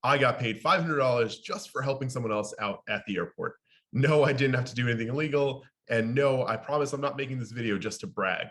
I got paid $500 just for helping someone else out at the airport. No, I didn't have to do anything illegal. And no, I promise I'm not making this video just to brag.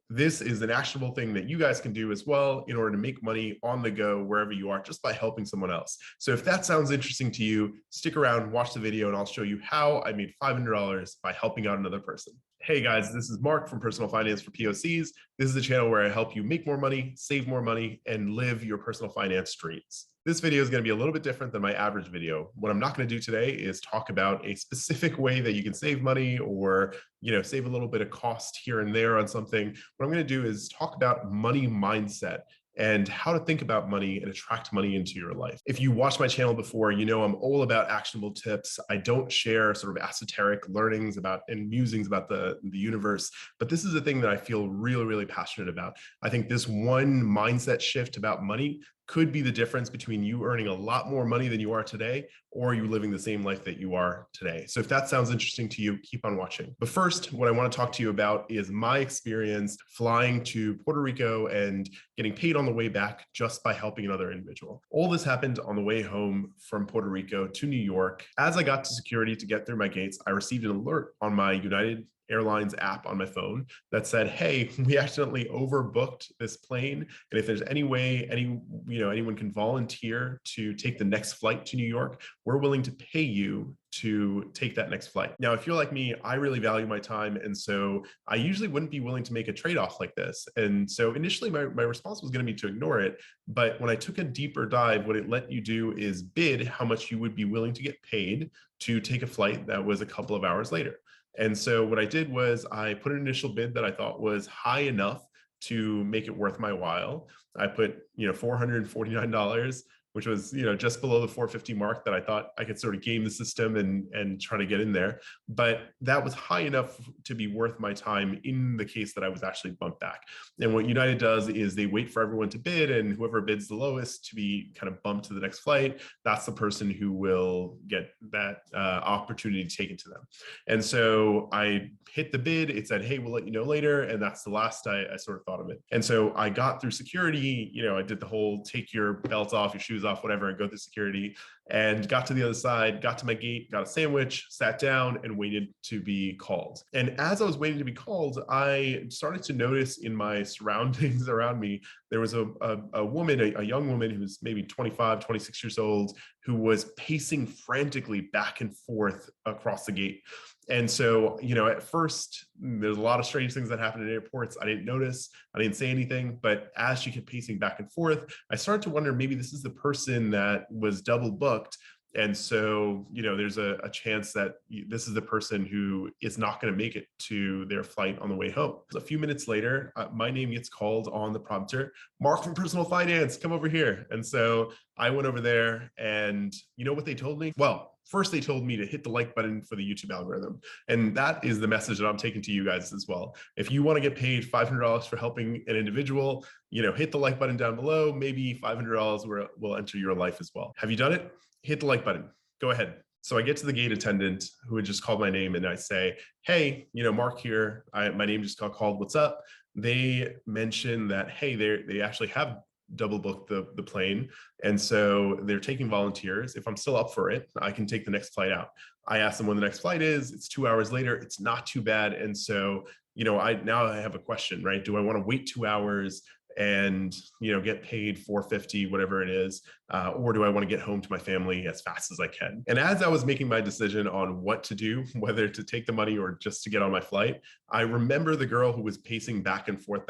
This is an actionable thing that you guys can do as well in order to make money on the go wherever you are just by helping someone else. So if that sounds interesting to you, stick around, watch the video, and I'll show you how I made $500 by helping out another person. Hey guys, this is Mark from Personal Finance for POCs. This is a channel where I help you make more money, save more money, and live your personal finance dreams. This video is going to be a little bit different than my average video. What I'm not going to do today is talk about a specific way that you can save money or, save a little bit of cost here and there on something. What I'm going to do is talk about money mindset and how to think about money and attract money into your life. If you watched my channel before, you know I'm all about actionable tips. I don't share sort of esoteric learnings about and musings about the universe, but this is a thing that I feel really, really passionate about. I think this one mindset shift about money could be the difference between you earning a lot more money than you are today or you living the same life that you are today. So if that sounds interesting to you, keep on watching. But first, what I want to talk to you about is my experience flying to Puerto Rico and getting paid on the way back just by helping another individual. All this happened on the way home from Puerto Rico to New York. As I got to security to get through my gates, I received an alert on my United Airlines app on my phone that said, hey, we accidentally overbooked this plane. And if there's any way anyone can volunteer to take the next flight to New York, we're willing to pay you to take that next flight. Now, if you're like me, I really value my time. And so I usually wouldn't be willing to make a trade-off like this. And so initially my response was going to be to ignore it. But when I took a deeper dive, what it let you do is bid how much you would be willing to get paid to take a flight that was a couple of hours later. And so what I did was I put an initial bid that I thought was high enough to make it worth my while. I put, $449, which was, just below the 450 mark that I thought I could sort of game the system and try to get in there. But that was high enough to be worth my time in the case that I was actually bumped back. And what United does is they wait for everyone to bid, and whoever bids the lowest to be kind of bumped to the next flight, that's the person who will get that opportunity taken to them. And so I hit the bid. It said, hey, we'll let you know later. And that's the last I sort of thought of it. And so I got through security. I did the whole take your belt off, your shoes off, whatever, and go through security, and got to the other side, got to my gate, got a sandwich, sat down, and waited to be called. And as I was waiting to be called, I started to notice in my surroundings around me, there was a woman, a young woman who was maybe 25, 26 years old, who was pacing frantically back and forth across the gate. And so, at first, there's a lot of strange things that happen at airports. I didn't notice, I didn't say anything, but as she kept pacing back and forth, I started to wonder, maybe this is the person that was double booked. And so, there's a chance that this is the person who is not going to make it to their flight on the way home. A few minutes later, my name gets called on the prompter, Mark from Personal Finance, come over here. And so I went over there, and you know what they told me? Well, first they told me to hit the like button for the YouTube algorithm. And that is the message that I'm taking to you guys as well. If you want to get paid $500 for helping an individual, hit the like button down below. Maybe $500 will enter your life as well. Have you done it? Hit the like button. Go ahead. So I get to the gate attendant who had just called my name, and I say, hey, Mark here. My name just got called. What's up? They mentioned that, hey, they actually have double booked the plane. And so they're taking volunteers. If I'm still up for it, I can take the next flight out. I asked them when the next flight is. It's 2 hours later. It's not too bad. And so, I have a question, right? Do I want to wait 2 hours and get paid $450, whatever it is, or do I want to get home to my family as fast as I can? And as I was making my decision on what to do, whether to take the money or just to get on my flight, I remember the girl who was pacing back and forth,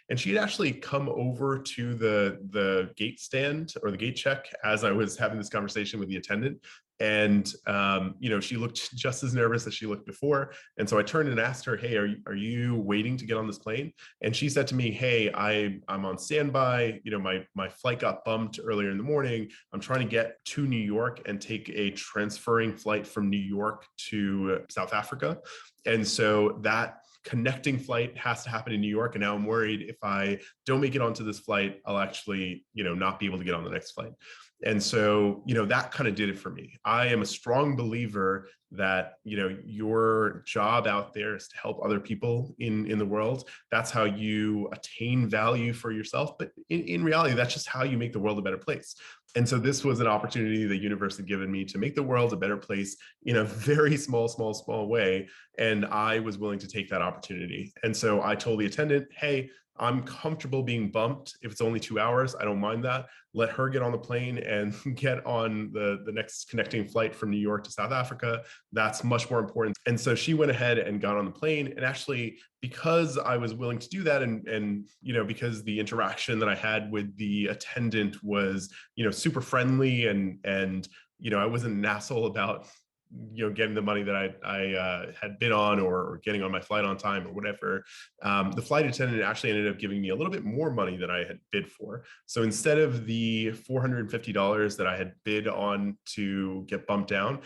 and she had actually come over to the gate stand or the gate check as I was having this conversation with the attendant. And, she looked just as nervous as she looked before. And so I turned and asked her, hey, are you waiting to get on this plane? And she said to me, hey, I'm on standby. My flight got bumped earlier in the morning. I'm trying to get to New York and take a transferring flight from New York to South Africa. And so that connecting flight has to happen in New York. And now I'm worried if I don't make it onto this flight, I'll actually, not be able to get on the next flight. And so, that kind of did it for me. I am a strong believer that, your job out there is to help other people in the world. That's how you attain value for yourself. But in reality, that's just how you make the world a better place. And so this was an opportunity the universe had given me to make the world a better place in a very small way. And I was willing to take that opportunity. And so I told the attendant, hey, I'm comfortable being bumped. If it's only 2 hours, I don't mind that. Let her get on the plane and get on the next connecting flight from New York to South Africa. That's much more important. And so she went ahead and got on the plane. And actually, because I was willing to do that, and because the interaction that I had with the attendant was super friendly, and I wasn't an asshole about getting the money that I had bid on, or getting on my flight on time or whatever. The flight attendant actually ended up giving me a little bit more money than I had bid for. So instead of the $450 that I had bid on to get bumped down,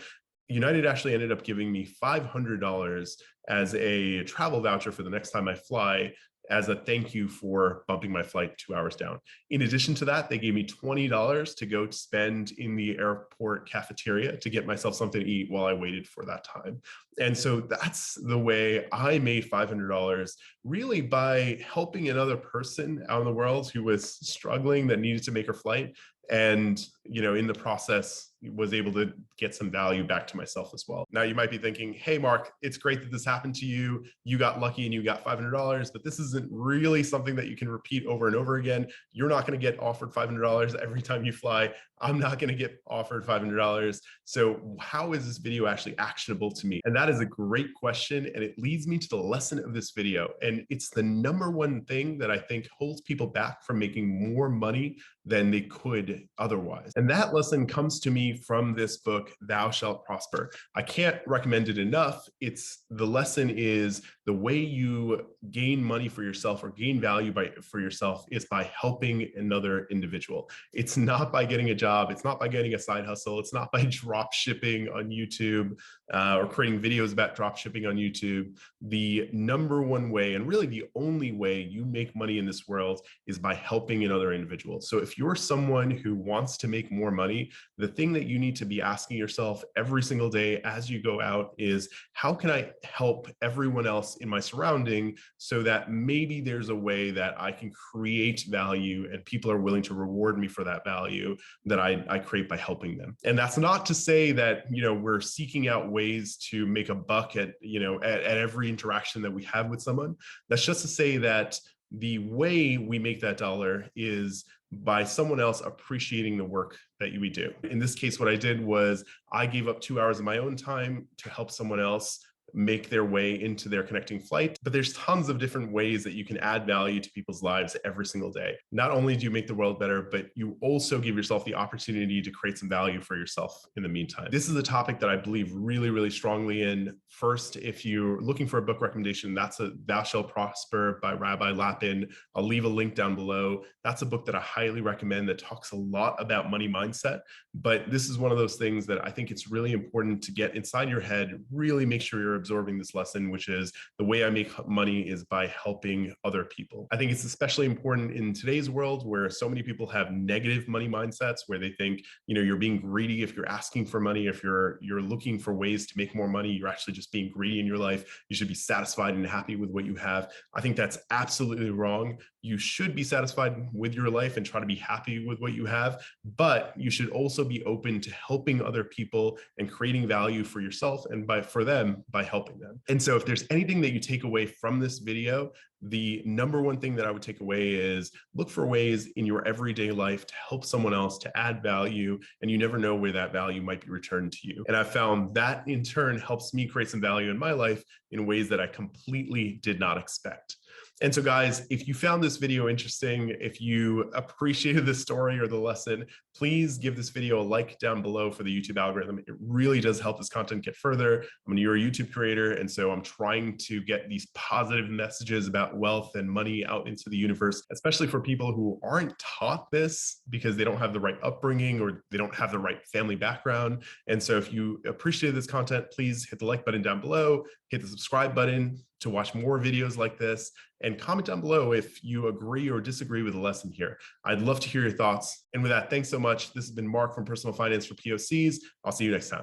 United actually ended up giving me $500 as a travel voucher for the next time I fly, as a thank you for bumping my flight 2 hours down. In addition to that, they gave me $20 to go spend in the airport cafeteria to get myself something to eat while I waited for that time. And so that's the way I made $500, really by helping another person out in the world who was struggling, that needed to make her flight. And in the process, was able to get some value back to myself as well. Now you might be thinking, hey Mark, it's great that this happened to you. You got lucky and you got $500, but this isn't really something that you can repeat over and over again. You're not going to get offered $500 every time you fly. I'm not going to get offered $500. So how is this video actually actionable to me? And that is a great question. And it leads me to the lesson of this video. And it's the number one thing that I think holds people back from making more money than they could otherwise. And that lesson comes to me from this book, Thou Shalt Prosper. I can't recommend it enough. The lesson is the way you gain money for yourself, or gain value for yourself, is by helping another individual. It's not by getting a job. It's not by getting a side hustle. It's not by drop shipping on YouTube, or creating videos about drop shipping on YouTube. The number one way, and really the only way, you make money in this world is by helping another individual. So if you're someone who wants to make more money, the thing that you need to be asking yourself every single day as you go out is, how can I help everyone else in my surrounding, so that maybe there's a way that I can create value and people are willing to reward me for that value that I create by helping them. And that's not to say that we're seeking out ways to make a buck at every interaction that we have with someone. That's just to say that the way we make that dollar is by someone else appreciating the work that we do. In this case, what I did was I gave up 2 hours of my own time to help someone else make their way into their connecting flight. But there's tons of different ways that you can add value to people's lives every single day. Not only do you make the world better, but you also give yourself the opportunity to create some value for yourself in the meantime. This is a topic that I believe really, really strongly in. First, if you're looking for a book recommendation, that's Thou Shalt Prosper by Rabbi Lapin. I'll leave a link down below. That's a book that I highly recommend, that talks a lot about money mindset. But this is one of those things that I think it's really important to get inside your head, really make sure you're absorbing this lesson, which is the way I make money is by helping other people. I think it's especially important in today's world, where so many people have negative money mindsets, where they think, you're being greedy if you're asking for money. If you're looking for ways to make more money, you're actually just being greedy in your life. You should be satisfied and happy with what you have. I think that's absolutely wrong. You should be satisfied with your life and try to be happy with what you have, but you should also be open to helping other people and creating value for yourself and for them by helping them. And so if there's anything that you take away from this video, the number one thing that I would take away is look for ways in your everyday life to help someone else, to add value, and you never know where that value might be returned to you. And I found that in turn helps me create some value in my life in ways that I completely did not expect. And so guys, if you found this video interesting, if you appreciated the story or the lesson, please give this video a like down below for the YouTube algorithm. It really does help this content get further. I mean, you're a YouTube creator, and so I'm trying to get these positive messages about wealth and money out into the universe, especially for people who aren't taught this because they don't have the right upbringing or they don't have the right family background. And so if you appreciate this content, please hit the like button down below, hit the subscribe button to watch more videos like this, and comment down below if you agree or disagree with the lesson here. I'd love to hear your thoughts. And with that, thanks so much. This has been Mark from Personal Finance for POCs. I'll see you next time.